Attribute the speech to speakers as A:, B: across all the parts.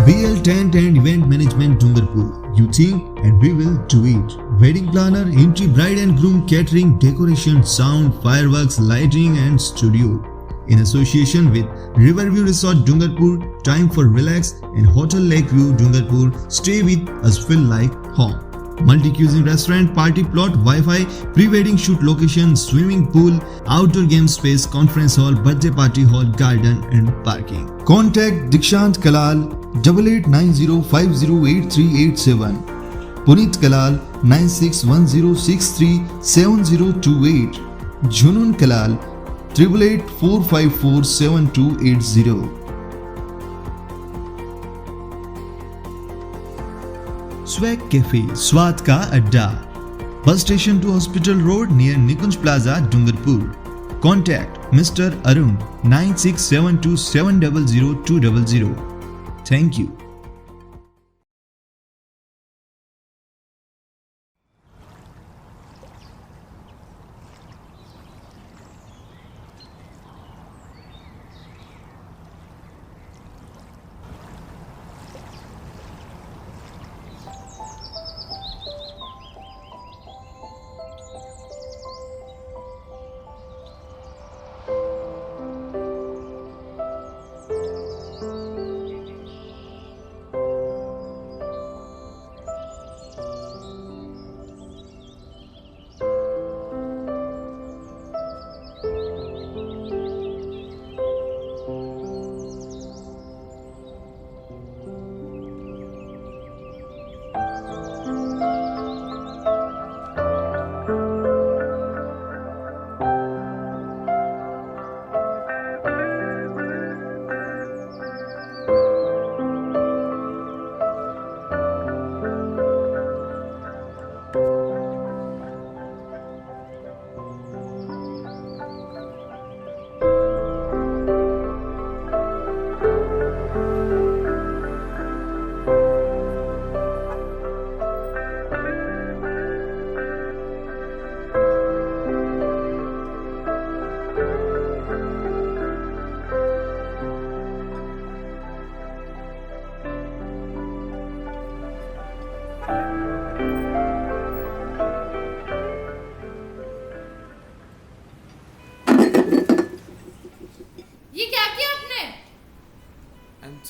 A: BL Tent and Event Management Dungarpur. You think and we will do it. Wedding planner, entry bride and groom, catering, decoration, sound, fireworks, lighting and studio. In association with Riverview Resort Dungarpur, time for relax and Hotel Lakeview Dungarpur. Stay with us, feel like home. Multi-cuisine restaurant, party plot, Wi-Fi, pre-wedding shoot location, swimming pool, outdoor game space, conference hall, birthday party hall, garden and parking. Contact Dikshant Kalal 8890508387. Puneet Kalal 9610637028. Junun Kalal 8884547280. Swag cafe, स्वाद का अड्डा, bus station to hospital road near Nikunj plaza Dungarpur. Contact mister Arun 9672700200. Thank you.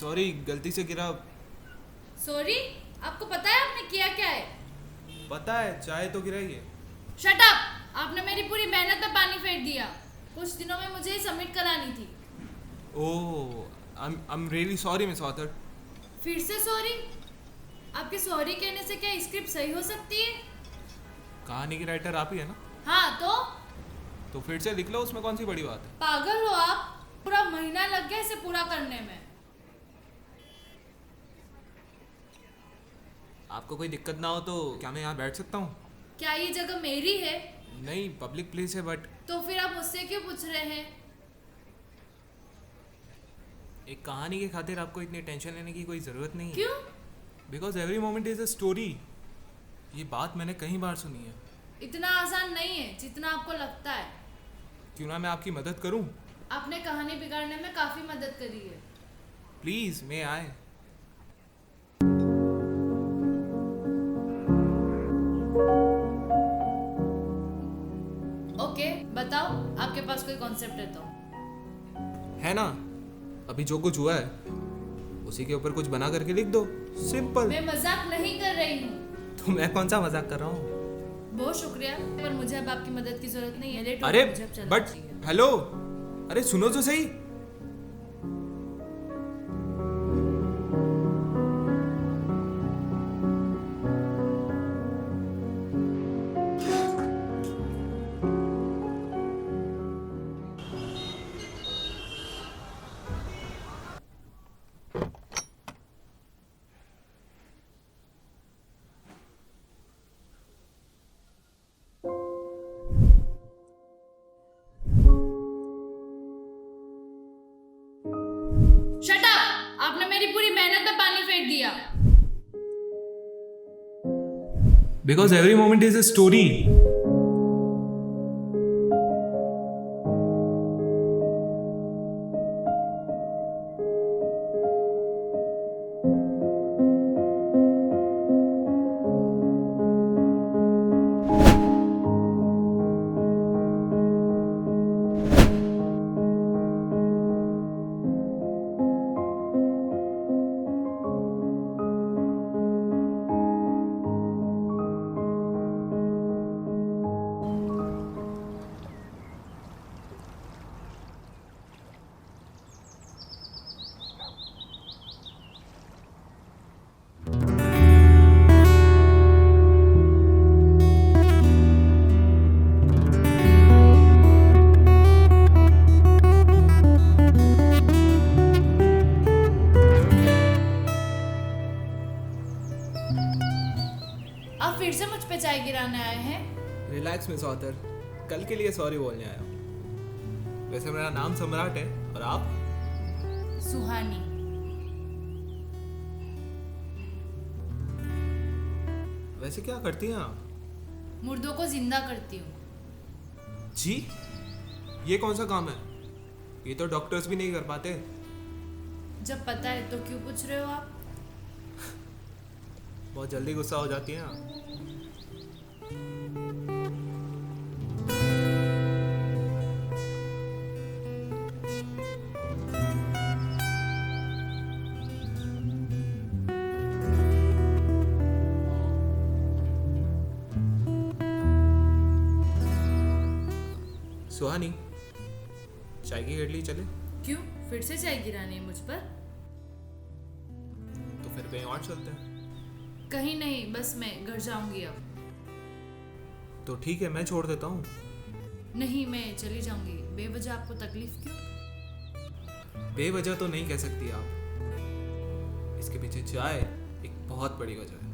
B: Sorry, गलती से गिरा.
C: Sorry? आपको पता है आपने किया क्या है?
B: पता है, चाय तो गिरा ही है.
C: Shut up! आपने मेरी पूरी मेहनत में पानी फेर दिया. कुछ दिनों में मुझे सबमिट करानी थी.
B: Oh, I am really sorry miss author.
C: फिर से सॉरी? आपके सॉरी कहने से क्या स्क्रिप्ट सही हो सकती है?
B: कहानी की राइटर आप ही है ना?
C: हाँ
B: तो फिर से लिख लो, उसमें कौन सी बड़ी बात है.
C: पागल हो आप? पूरा महीना लग गया इसे पूरा करने में.
B: आपको कोई दिक्कत ना हो तो क्या मैं यहाँ बैठ सकता हूँ?
C: क्या ये जगह मेरी है?
B: नहीं, पब्लिक प्लेस है. बट
C: तो फिर आप मुझसे क्यों पूछ रहे हैं?
B: एक कहानी के खातिर आपको इतनी टेंशन लेने की कोई ज़रूरत नहीं है.
C: क्यों?
B: Because every moment is a story. ये बात मैंने कई बार सुनी है.
C: इतना आसान नहीं है जितना आपको लगता है.
B: क्यों ना मैं आपकी मदद करूँ?
C: आपने कहानी बिगाड़ने में काफी मदद करी है.
B: प्लीज़, मैं आए.
C: ओके, बताओ आपके पास कोई कॉन्सेप्ट है तो.
B: है ना, अभी जो कुछ हुआ है उसी के ऊपर कुछ बना करके लिख दो. सिंपल.
C: मैं मजाक नहीं कर रही हूँ.
B: तो मैं कौन सा मजाक कर रहा हूँ?
C: बहुत शुक्रिया, पर मुझे अब आपकी मदद की जरूरत नहीं है. लेट हो
B: अरे
C: मुझे अब चलना
B: बट
C: चाहिए.
B: हेलो, अरे सुनो तो सही. Because every moment is a story. Relax miss author, कल के लिए सॉरी बोलने आया हूँ। वैसे मेरा नाम सम्राट है, और आप?
C: सुहानी।
B: वैसे क्या करती हैं आप?
C: मुर्दों को जिंदा करती हूँ।
B: जी, ये कौन सा काम है? ये तो डॉक्टर्स भी नहीं कर पाते।
C: जब पता है तो क्यों पूछ रहे हो आप?
B: बहुत जल्दी गुस्सा हो जाती हैं आप। सुहानी, चाय की केटली चले?
C: क्यों, फिर से चाय गिरानी है मुझ पर?
B: तो फिर कहीं और चलते हैं।
C: कहीं नहीं, बस मैं घर जाऊंगी अब।
B: तो ठीक है, मैं छोड़ देता हूँ।
C: नहीं, मैं चली जाऊंगी। बेवजह आपको तकलीफ क्यों?
B: बेवजह तो नहीं कह सकती आप। इसके पीछे चाय एक बहुत बड़ी वजह है।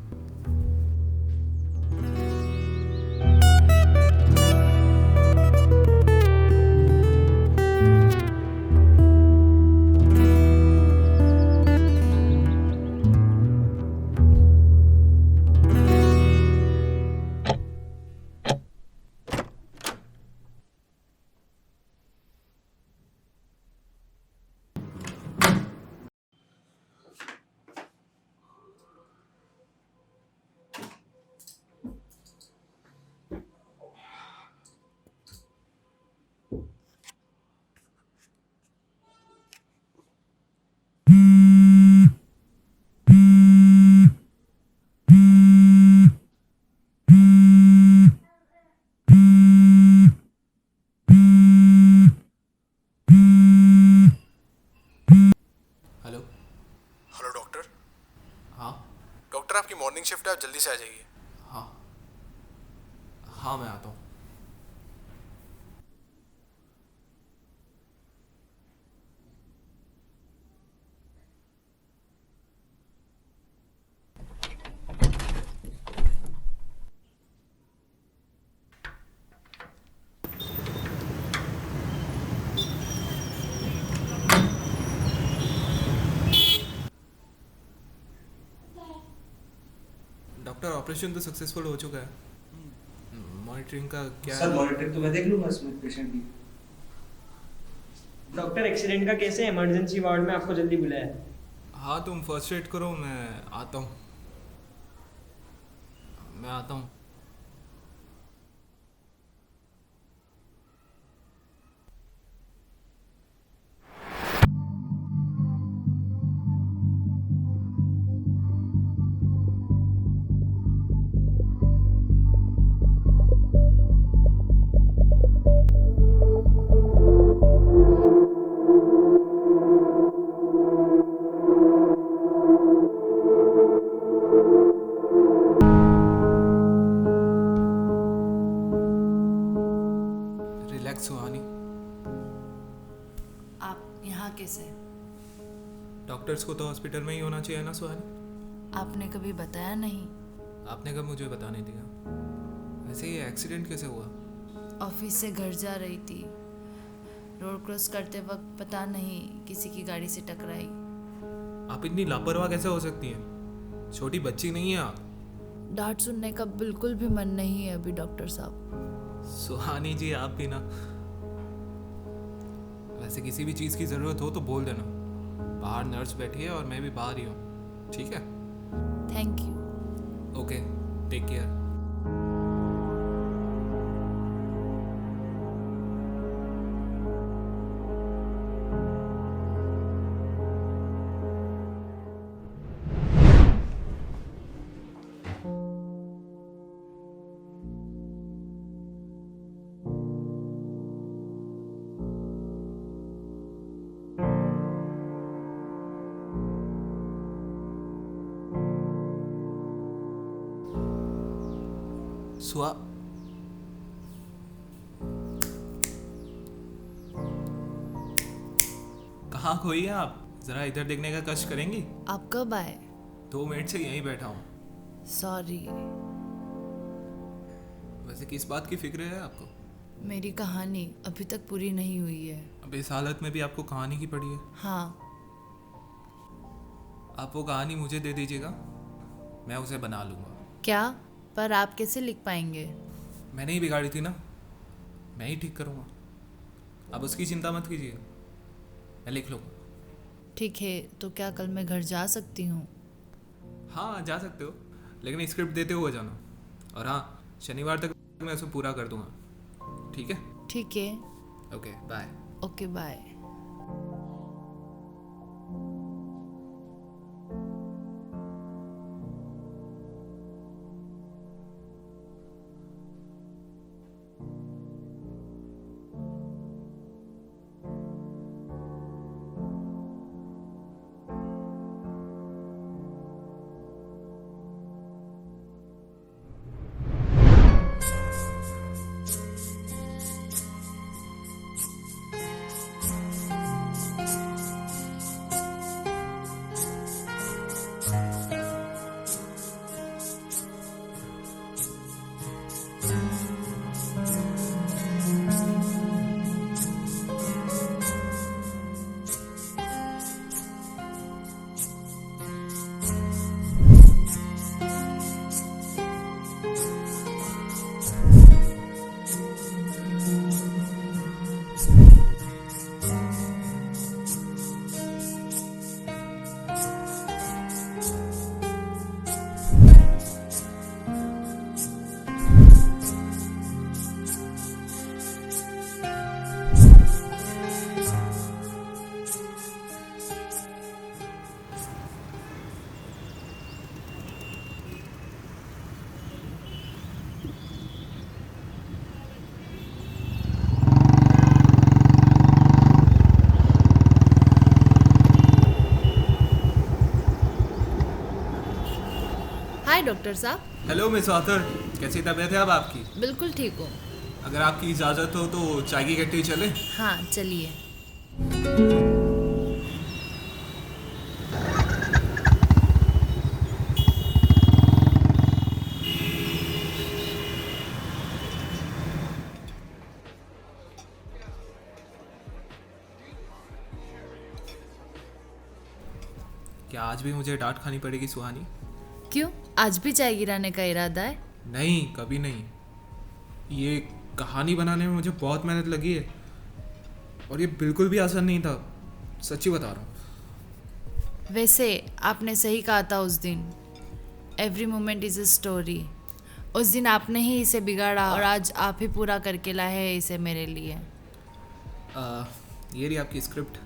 B: हेलो।
D: Hello doctor.
B: हाँ
D: डॉक्टर आपकी मॉर्निंग शिफ्ट है, आप जल्दी से आ जाइए।
B: हाँ हाँ, मैं आता हूँ। डॉक्टर, ऑपरेशन तो सक्सेसफुल हो चुका है। मॉनिटरिंग का क्या
E: सर
B: है?
E: मॉनिटर तो मैं देख लूंगा इसमें पेशेंट की।
F: डॉक्टर, एक्सीडेंट का केस है, इमरजेंसी वार्ड में आपको जल्दी बुलाया है।
B: हाँ, तुम फर्स्ट एड करो, मैं आता हूँ। मैं आता हूँ। रिलैक्स सुहानी।
C: आप यहाँ कैसे?
B: डॉक्टर्स को तो हॉस्पिटल में ही होना चाहिए ना सुहानी?
C: आपने कभी बताया नहीं।
B: आपने कब मुझे बताने दिया? वैसे ये एक्सीडेंट कैसे हुआ?
C: ऑफिस से घर जा रही थी, रोड क्रॉस करते वक्त पता नहीं किसी की गाड़ी से टकराई।
B: आप इतनी लापरवाह कैसे हो सकती हैं? छोटी बच्ची नहीं है आप।
C: डांट सुनने का बिल्कुल भी मन नहीं है अभी डॉक्टर साहब।
B: सुहानी जी, आप भी ना। वैसे किसी भी चीज़ की ज़रूरत हो तो बोल देना। बाहर नर्स बैठी है और मैं भी बाहर ही हूँ। ठीक है?
C: Thank you.
B: Okay, take care. Suha, कहाँ खोई है आप? जरा इधर देखने का कष्ट करेंगी?
C: आप कब आए?
B: 2 मिनट से यहीं बैठा हूँ।
C: सॉरी।
B: वैसे किस बात की फिक्र है आपको?
C: मेरी कहानी अभी तक पूरी नहीं हुई है।
B: अब इस हालत में भी आपको कहानी की पड़ी है?
C: हाँ।
B: आप वो कहानी मुझे दे दीजिएगा, मैं उसे बना लूँगा।
C: क्या? पर आप कैसे लिख पाएंगे?
B: मैंने ही बिगाड़ी थी ना, मैं ही ठीक करूँगा। आप उसकी चिंता मत कीजिए, मैं लिख लूँगा।
C: ठीक है, तो क्या कल मैं घर जा सकती हूँ?
B: हाँ जा सकते हो, लेकिन स्क्रिप्ट देते हुए जाना। और हाँ, शनिवार तक मैं उसे पूरा कर दूँगा। ठीक है?
C: ठीक है।
B: Okay bye.
C: Okay bye. Hi doctor साहब।
B: हेलो मिस ऑथर, कैसी तबीयत है अब आपकी?
C: बिल्कुल ठीक हूँ।
B: अगर आपकी इजाज़त हो तो चाय की गट्टी चले?
C: हाँ चलिए।
B: क्या आज भी मुझे डांट खानी पड़ेगी सुहानी?
C: क्यों? आज भी चाय गिराने का इरादा है?
B: नहीं, कभी नहीं। ये कहानी बनाने में मुझे बहुत मेहनत लगी है और ये बिल्कुल भी आसान नहीं था, सच्ची बता रहा हूँ।
C: वैसे आपने सही कहा था उस दिन, every moment is a story. उस दिन आपने ही इसे बिगाड़ा और आज आप ही पूरा करके लाए हैं इसे मेरे लिए।
B: ये रही आपकी स्क्रिप्ट।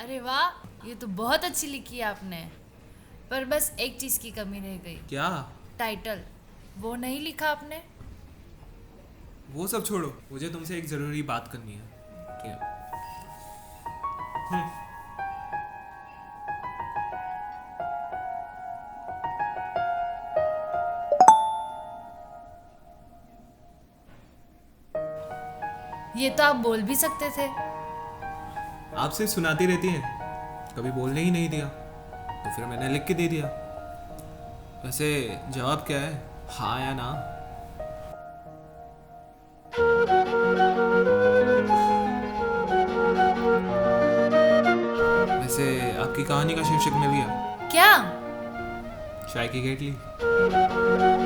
C: अरे वाह, ये तो बहुत अच्छी लिखी है आपने। पर बस एक चीज़ की कमी रह गई।
B: क्या?
C: टाइटल, वो नहीं लिखा आपने।
B: वो सब छोड़ो, मुझे तुमसे एक ज़रूरी बात करनी है। क्या?
C: ये तो आप बोल भी सकते थे।
B: आप सिर्फ सुनाती रहती हैं, कभी बोलने ही नहीं दिया, तो फिर मैंने लिख के दे दिया। वैसे जवाब क्या है, हाँ या ना? वैसे आपकी कहानी का शीर्षक मिल गया।
C: क्या?
B: चाय की केटली।